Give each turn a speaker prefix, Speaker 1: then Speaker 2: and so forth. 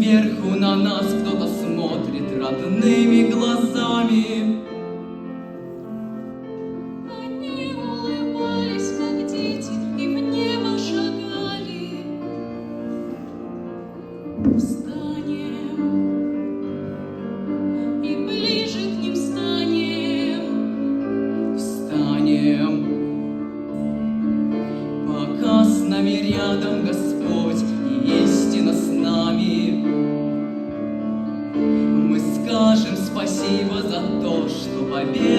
Speaker 1: сверху на нас кто-то смотрит родными глазами.
Speaker 2: Они улыбались, как дети, и в небо шагали. Встанем, и ближе к ним станем.
Speaker 1: Встанем, пока с нами рядом Господь и истина с нами. Мы скажем спасибо за то, что победа